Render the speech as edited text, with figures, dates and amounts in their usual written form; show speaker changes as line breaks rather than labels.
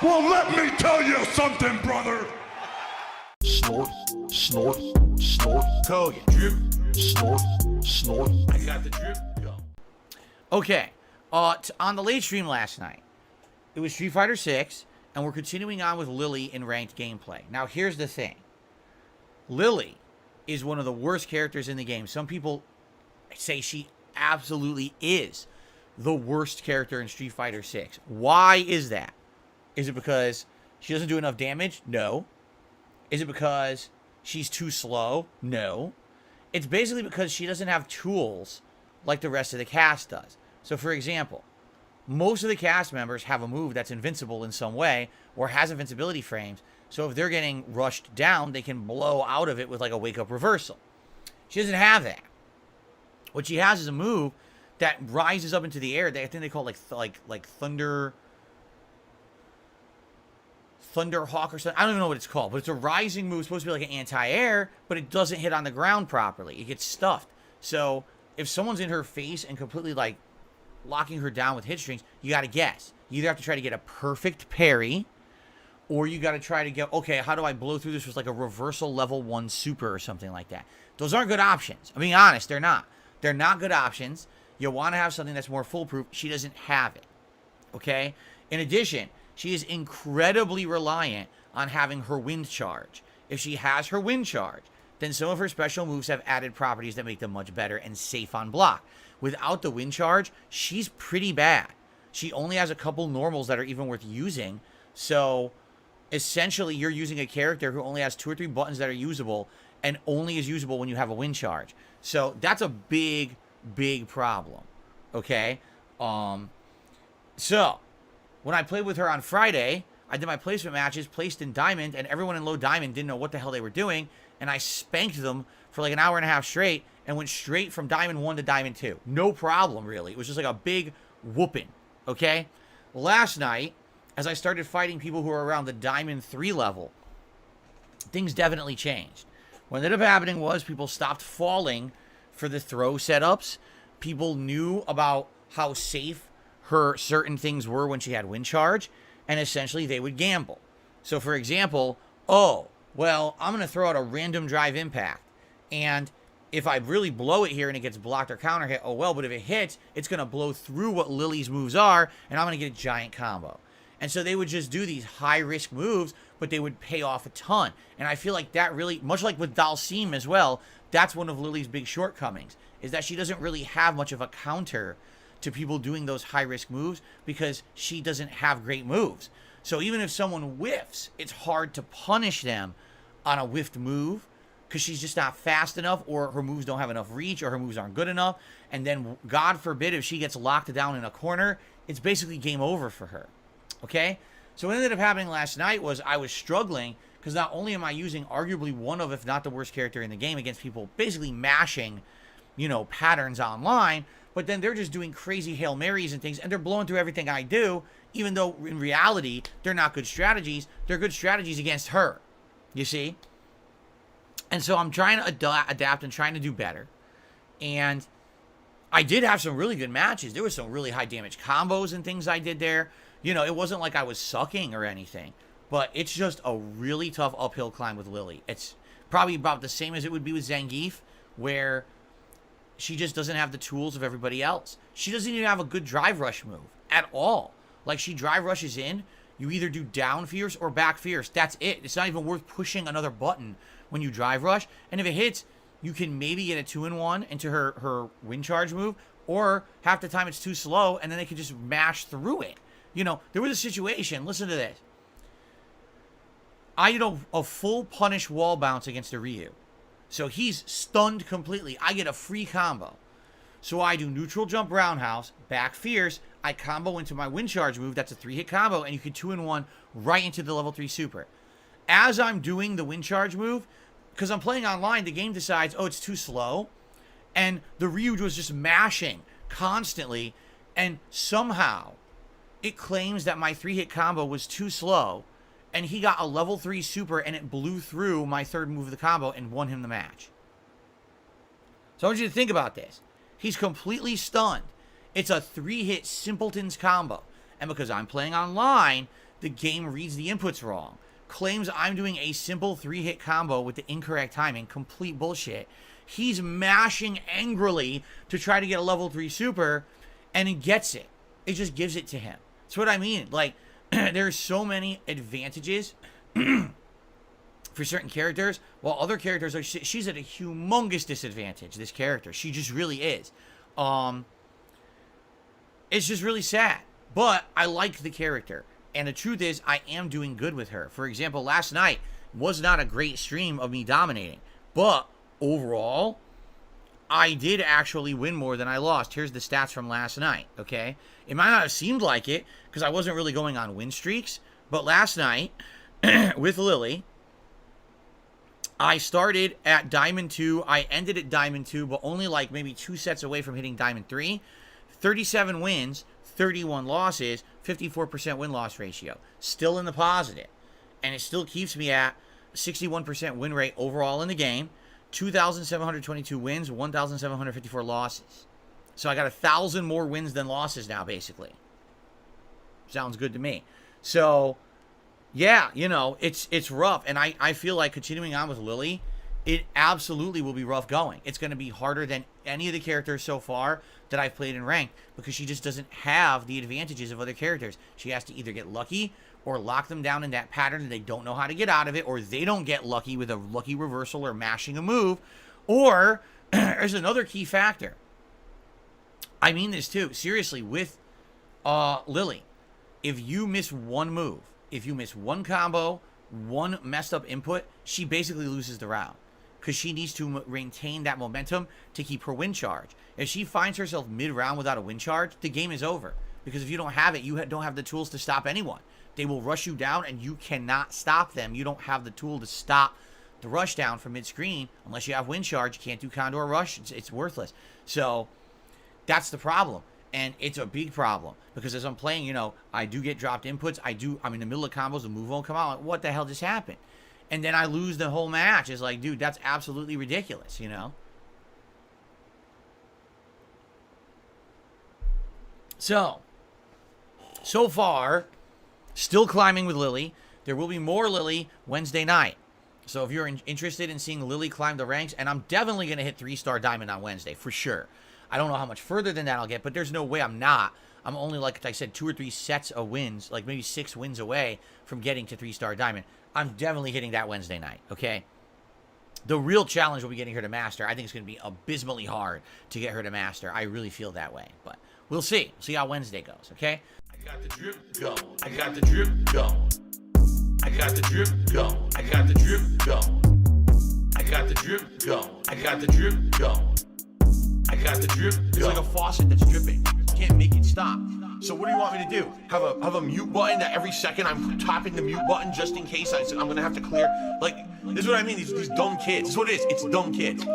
Well, let me tell you something, brother.
Snort, snort, snort.
Kogan.
Drip, snort, snort.
I got the drip. Go. Okay. On the late stream last night, it was Street Fighter 6, and we're continuing on with Lily in ranked gameplay. Now, here's the thing. Lily is one of the worst characters in the game. Some people say she absolutely is the worst character in Street Fighter 6. Why is that? Is it because she doesn't do enough damage? No. Is it because she's too slow? No. It's basically because she doesn't have tools like the rest of the cast does. So, for example, most of the cast members have a move that's invincible in some way or has invincibility frames. So if they're getting rushed down, they can blow out of it with like a wake-up reversal. She doesn't have that. What she has is a move that rises up into the air. I think they call it like Thunder Hawk or something. I don't even know what it's called, but it's a rising move. It's supposed to be like an anti-air, but it doesn't hit on the ground properly. It gets stuffed. So if someone's in her face and completely like locking her down with hit strings, you got to guess. You either have to try to get a perfect parry, or you got to try to get, okay, how do I blow through this with like a reversal level 1 super or something like that? Those aren't good options. I'm being honest, they're not. They're not good options. You want to have something that's more foolproof. She doesn't have it, okay? In addition, she is incredibly reliant on having her wind charge. If she has her wind charge, then some of her special moves have added properties that make them much better and safe on block. Without the wind charge, she's pretty bad. She only has a couple normals that are even worth using. So essentially, you're using a character who only has 2 or 3 buttons that are usable and only is usable when you have a wind charge. So that's a big, big problem. Okay? So when I played with her on Friday, I did my placement matches, placed in Diamond, and everyone in low Diamond didn't know what the hell they were doing, and I spanked them for like an hour and a half straight and went straight from Diamond 1 to Diamond 2. No problem, really. It was just like a big whooping, okay? Last night, as I started fighting people who are around the Diamond 3 level, things definitely changed. What ended up happening was people stopped falling for the throw setups. People knew about how safe her certain things were when she had wind charge, and essentially they would gamble. So for example, oh, well, I'm going to throw out a random drive impact, and if I really blow it here and it gets blocked or counter hit, oh well, but if it hits, it's going to blow through what Lily's moves are, and I'm going to get a giant combo. And so they would just do these high-risk moves, but they would pay off a ton. And I feel like that really, much like with Dalsim as well, that's one of Lily's big shortcomings, is that she doesn't really have much of a counter to people doing those high-risk moves because she doesn't have great moves. So even if someone whiffs, it's hard to punish them on a whiffed move because she's just not fast enough, or her moves don't have enough reach, or her moves aren't good enough. And then, God forbid, if she gets locked down in a corner, it's basically game over for her. Okay? So what ended up happening last night was I was struggling because not only am I using arguably one of, if not the worst character in the game against people basically mashing, patterns online, but then they're just doing crazy Hail Marys and things, and they're blowing through everything I do, even though in reality, they're not good strategies. They're good strategies against her. You see? And so I'm trying to adapt and trying to do better. And I did have some really good matches. There was some really high damage combos and things I did there. It wasn't like I was sucking or anything, but it's just a really tough uphill climb with Lily. It's probably about the same as it would be with Zangief, where she just doesn't have the tools of everybody else. She doesn't even have a good drive rush move at all. Like, she drive rushes in, you either do down fierce or back fierce. That's it. It's not even worth pushing another button when you drive rush. And if it hits, you can maybe get a 2-in-1 into her wind charge move, or half the time it's too slow, and then they can just mash through it. There was a situation, listen to this. I did a full punish wall bounce against a Ryu. So he's stunned completely. I get a free combo. So I do neutral jump roundhouse, back fierce, I combo into my wind charge move, that's a 3-hit combo, and you can 2-in-1 right into the level 3 super. As I'm doing the wind charge move, because I'm playing online, the game decides, oh, it's too slow, and the Ryu was just mashing constantly, and somehow it claims that my 3-hit combo was too slow, and he got a level 3 super, and it blew through my third move of the combo and won him the match. So I want you to think about this. He's completely stunned. It's a 3-hit simpletons combo. And because I'm playing online, the game reads the inputs wrong. Claims I'm doing a simple 3-hit combo with the incorrect timing. Complete bullshit. He's mashing angrily to try to get a level 3 super, and he gets it. It just gives it to him. That's what I mean. Like, there's so many advantages for certain characters, while other characters are, she's at a humongous disadvantage, this character. She just really is. It's just really sad. But I like the character. And the truth is, I am doing good with her. For example, last night was not a great stream of me dominating. But overall, I did actually win more than I lost. Here's the stats from last night, okay? It might not have seemed like it, because I wasn't really going on win streaks. But last night, with Lily, I started at Diamond 2. I ended at Diamond 2, but only like maybe 2 sets away from hitting Diamond 3. 37 wins, 31 losses, 54% win-loss ratio. Still in the positive. And it still keeps me at 61% win rate overall in the game. 2,722 wins, 1,754 losses. So I got 1,000 more wins than losses now, basically. Sounds good to me. So, yeah, you know, it's rough. And I feel like continuing on with Lily, it absolutely will be rough going. It's going to be harder than any of the characters so far that I've played in ranked, because she just doesn't have the advantages of other characters. She has to either get lucky or lock them down in that pattern and they don't know how to get out of it, or they don't get lucky with a lucky reversal or mashing a move. Or there's another key factor. I mean this too, seriously, with Lily. If you miss one move, if you miss one combo, one messed up input, she basically loses the round, because she needs to maintain that momentum to keep her win charge. If she finds herself mid-round without a win charge, the game is over. Because if you don't have it, you don't have the tools to stop anyone. They will rush you down, and you cannot stop them. You don't have the tool to stop the rush down from mid-screen. Unless you have win charge, you can't do Condor Rush. It's worthless. So that's the problem. And it's a big problem. Because as I'm playing, you know, I do get dropped inputs. I'm in the middle of combos, the move won't come out. Like, what the hell just happened? And then I lose the whole match. It's like, dude, that's absolutely ridiculous, you know? So far, still climbing with Lily. There will be more Lily Wednesday night. So if you're interested in seeing Lily climb the ranks, and I'm definitely going to hit 3-star Diamond on Wednesday, for sure. I don't know how much further than that I'll get, but there's no way I'm not. I'm only, like I said, 2 or 3 sets of wins, like maybe 6 wins away from getting to 3-star Diamond. I'm definitely hitting that Wednesday night, okay? The real challenge will be getting her to Master. I think it's going to be abysmally hard to get her to Master. I really feel that way, but we'll see. See how Wednesday goes, okay?
I got the drip going. I got the drip going. I got the drip going. I got the drip going. I got the drip going. I got the drip going. I got the drip going. It's like a faucet that's dripping. You can't make it stop. So what do you want me to do? Have a mute button that every second I'm tapping the mute button just in case I'm gonna have to clear? Like, this is what I mean. These dumb kids. This is what it is. It's dumb kids.